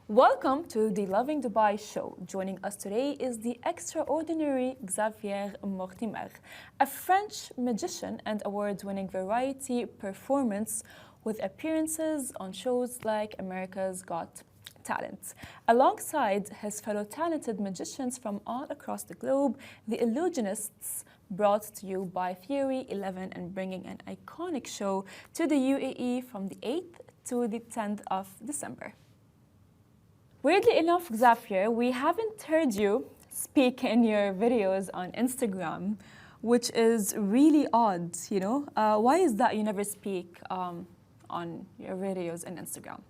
Welcome to the Lovin Dubai show. Joining us today is the extraordinary Xavier Mortimer, a French magician and award-winning variety performance with appearances on shows like America's Got Talent. Alongside his fellow talented magicians from all across the globe, the Illusionists brought to you by Theory 11 and bringing an iconic show to the UAE from the 8th to the 10th of December. Weirdly enough, Xavier, we haven't heard you speak in your videos on Instagram, which is really odd, you know? Why is that you never speak on your videos on Instagram?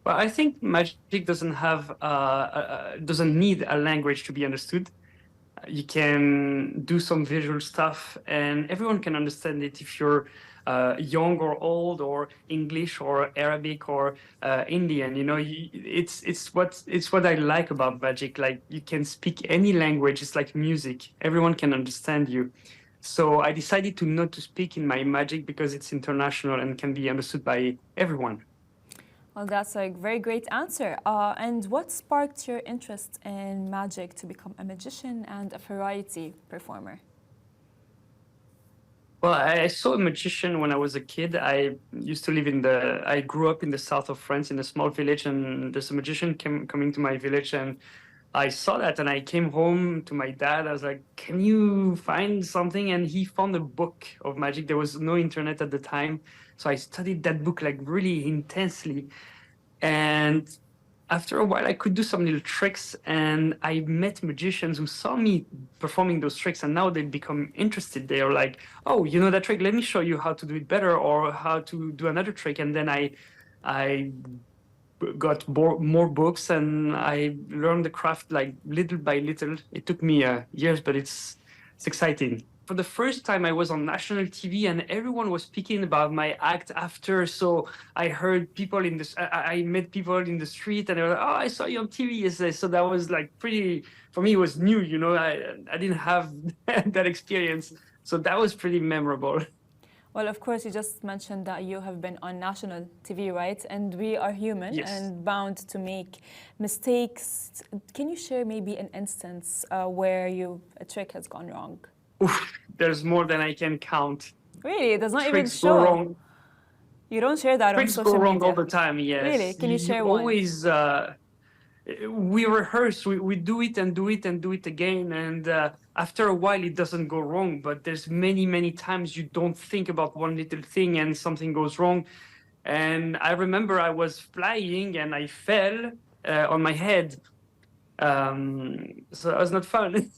Well, I think magic doesn't need a language to be understood. You can do some visual stuff, and everyone can understand it if you're young or old, or English or Arabic or Indian. You know, it's what I like about magic. Like, you can speak any language. It's like music. Everyone can understand you. So I decided to not to speak in my magic because it's international and can be understood by everyone. Well, that's a very great answer. And what sparked your interest in magic to become a magician and a variety performer? Well, I saw a magician when I was a kid. I grew up in the south of France in a small village, and there's a magician coming to my village, and I saw that, and I came home to my dad. I was like, can you find something? And he found a book of magic. There was no internet at the time. So I studied that book like really intensely. And after a while, I could do some little tricks, and I met magicians who saw me performing those tricks, and now they become interested. They are like, oh, you know that trick? Let me show you how to do it better, or how to do another trick. And then I got more books, and I learned the craft like little by little. It took me years, but it's exciting. For the first time, I was on national TV, and everyone was speaking about my act after. So I heard people I met people in the street, and they were like, oh, I saw you on TV yesterday. So that was like pretty, for me, it was new, you know, I didn't have that experience. So that was pretty memorable. Well, of course, you just mentioned that you have been on national TV, right? And we are human Yes. and bound to make mistakes. Can you share maybe an instance where a trick has gone wrong? Oof, there's more than I can count. Really? It does not even Tricks show. go wrong. You don't share that on Tricks social go wrong media. all the time, yes. Really? Can you share You one? always, we rehearse, we do it and do it and do it again. And after a while, it doesn't go wrong. But there's many times you don't think about one little thing and something goes wrong. And I remember I was flying and I fell on my head. So that was not fun.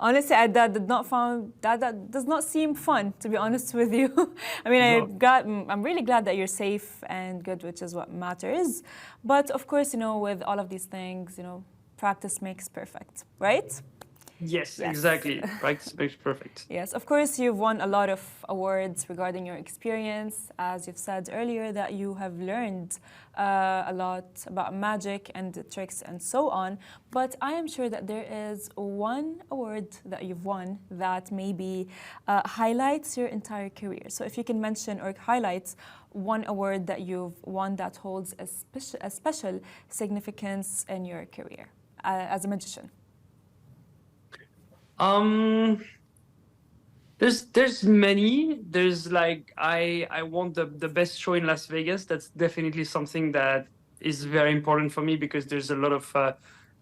Honestly, that does not seem fun, to be honest with you. I mean, No. I'm really glad that you're safe and good, which is what matters. But of course, you know, with all of these things, you know, practice makes perfect, right? Yes, Yes. exactly. Practice makes perfect. Yes, of course, you've won a lot of awards regarding your experience. As you've said earlier, that you have learned a lot about magic and the tricks and so on. But I am sure that there is one award that you've won that maybe highlights your entire career. So if you can mention or highlight one award that you've won that holds a special significance in your career as a magician. There's many. There's like I won the best show in Las Vegas. That's definitely something that is very important for me because there's a lot of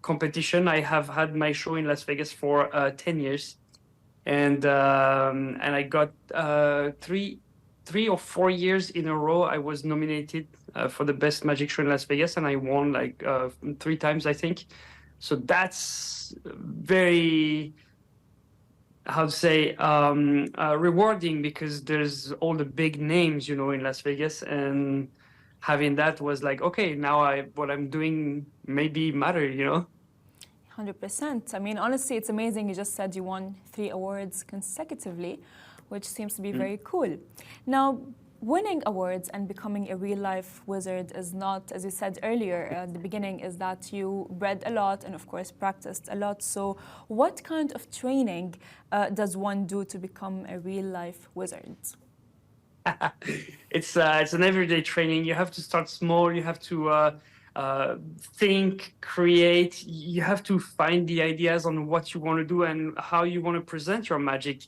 competition. I have had my show in Las Vegas for 10 years, and I got 3 or 4 years in a row. I was nominated for the best magic show in Las Vegas, and I won like 3 times, I think. So that's very, how to say, rewarding because there's all the big names, you know, in Las Vegas, and having that was like, okay, now what I'm doing maybe matter, you know. 100%. I mean, honestly, it's amazing. You just said you won 3 awards consecutively, which seems to be very cool. Now, winning awards and becoming a real-life wizard is not, as you said earlier at the beginning, is that you read a lot and, of course, practiced a lot. So what kind of training does one do to become a real-life wizard? It's an everyday training. You have to start small. You have to think, create. You have to find the ideas on what you want to do and how you want to present your magic.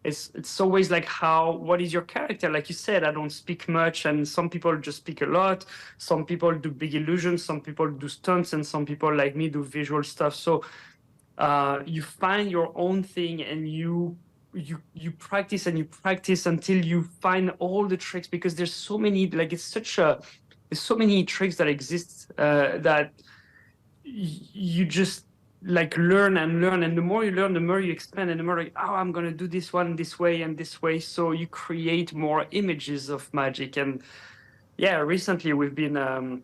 It's always like what is your character? Like you said, I don't speak much, and some people just speak a lot. Some people do big illusions. Some people do stunts, and some people like me do visual stuff. So you find your own thing, and you practice and you practice until you find all the tricks, because there's so many, like there's so many tricks that exist that you just like learn and learn, and the more you learn, the more you expand, and the more like, oh, I'm gonna do this one this way and this way. So you create more images of magic. And yeah, recently we've been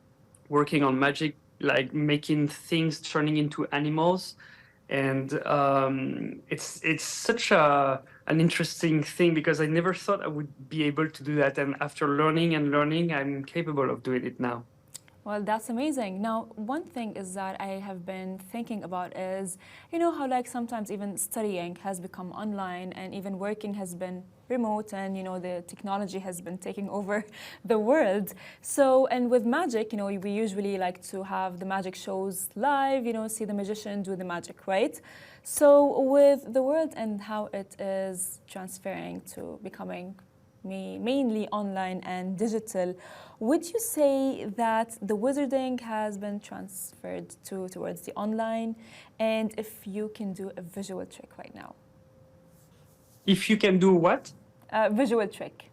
working on magic, like making things turning into animals. And it's such an interesting thing, because I never thought I would be able to do that. And after learning and learning, I'm capable of doing it now. Well, that's amazing. Now, one thing is that I have been thinking about is, you know, how like sometimes even studying has become online and even working has been remote, and, you know, the technology has been taking over the world. So, and with magic, you know, we usually like to have the magic shows live, you know, see the magician do the magic, right? So with the world and how it is transferring to becoming mainly online and digital, would you say that the wizarding has been transferred towards the online? And if you can do a visual trick right now? If you can do what? A visual trick.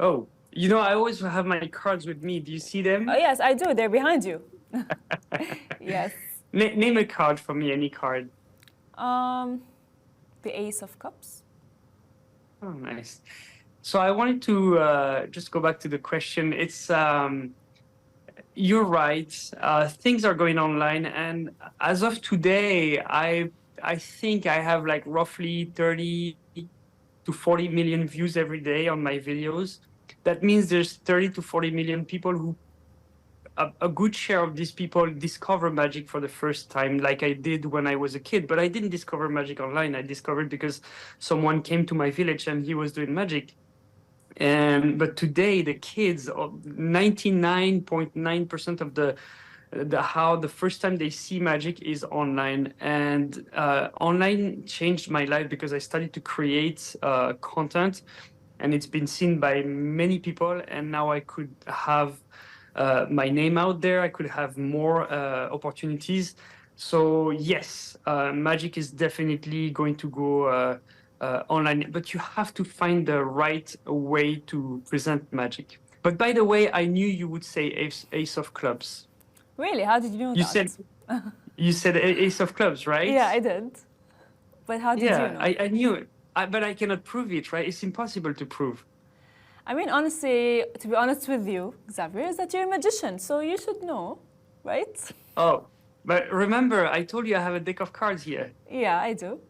Oh, you know, I always have my cards with me. Do you see them? Oh, yes, I do. They're behind you. Yes. Name a card for me, any card. The Ace of Cups. Oh, nice. So I wanted to just go back to the question. You're right. Things are going online, and as of today, I think I have like roughly 30 to 40 million views every day on my videos. That means there's 30 to 40 million people who, a good share of these people discover magic for the first time, like I did when I was a kid. But I didn't discover magic online. I discovered because someone came to my village and he was doing magic. But today the kids, 99.9% of the first time they see magic is online. And online changed my life, because I started to create content, and it's been seen by many people, and now I could have my name out there. I could have more opportunities. So yes, magic is definitely going to go online, but you have to find the right way to present magic. But by the way, I knew you would say Ace of Clubs. Really? How did you know that? You said Ace of Clubs, right? Yeah, I did. But how did you know? I knew it. But I cannot prove it, right? It's impossible to prove. I mean, honestly, to be honest with you, Xavier, is that you're a magician, so you should know, right? Oh, but remember, I told you I have a deck of cards here. Yeah, I do.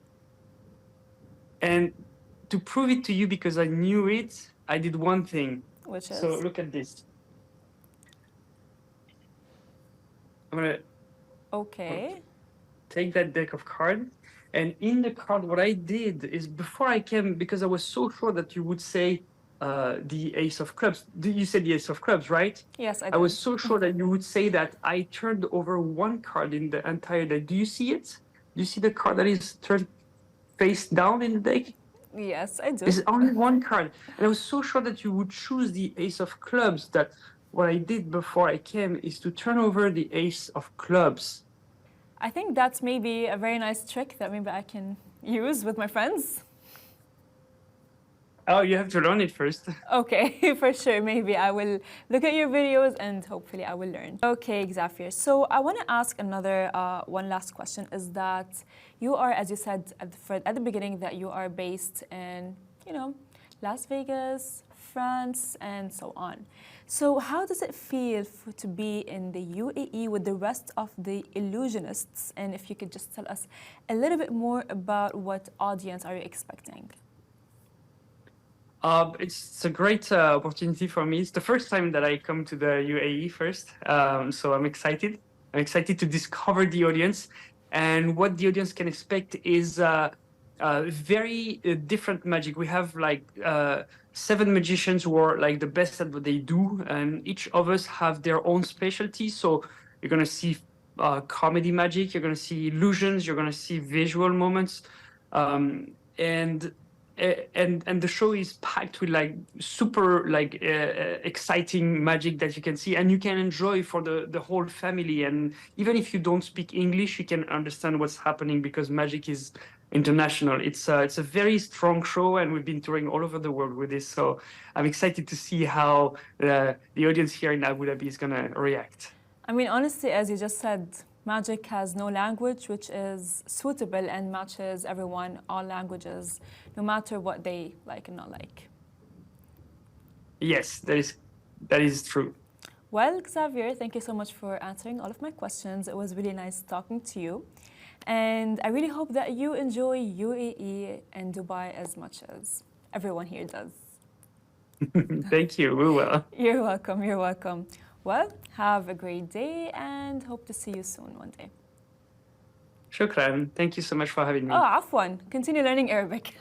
And to prove it to you, because I knew it, I did one thing. Which is? So look at this. I'm gonna take that deck of cards. And in the card, what I did is, before I came, because I was so sure that you would say the Ace of Clubs. You said the Ace of Clubs, right? Yes, I did. I was so sure that you would say that. I turned over one card in the entire deck. Do you see it? Do you see the card that is turned face down in the deck? Yes, I do. There's only one card. And I was so sure that you would choose the Ace of Clubs, that what I did before I came is to turn over the Ace of Clubs. I think that's maybe a very nice trick that maybe I can use with my friends. Oh, you have to learn it first. Okay, for sure. Maybe I will look at your videos and hopefully I will learn. Okay, Xavier. So I want to ask another one last question, is that you are, as you said at the beginning, that you are based in, you know, Las Vegas, France, and so on. So how does it feel to be in the UAE with the rest of the illusionists? And if you could just tell us a little bit more about what audience are you expecting? It's a great opportunity for me. It's the first time that I come to the UAE first, so I'm excited. I'm excited to discover the audience, and what the audience can expect is very different magic. We have like 7 magicians who are like the best at what they do, and each of us have their own specialty. So you're gonna see comedy magic, you're gonna see illusions, you're gonna see visual moments, and the show is packed with like super like exciting magic that you can see and you can enjoy for the whole family. And even if you don't speak English, you can understand what's happening because magic is international. It's a very strong show, and we've been touring all over the world with this. So I'm excited to see how the audience here in Abu Dhabi is gonna react. I mean, honestly, as you just said, magic has no language, which is suitable and matches everyone, all languages, no matter what they like and not like. Yes, that is true. Well, Xavier, thank you so much for answering all of my questions. It was really nice talking to you. And I really hope that you enjoy UAE and Dubai as much as everyone here does. Thank you. We will. You're welcome. You're welcome. Well, have a great day and hope to see you soon one day. Shukran. Thank you so much for having me. Oh, عفواً. Continue learning Arabic.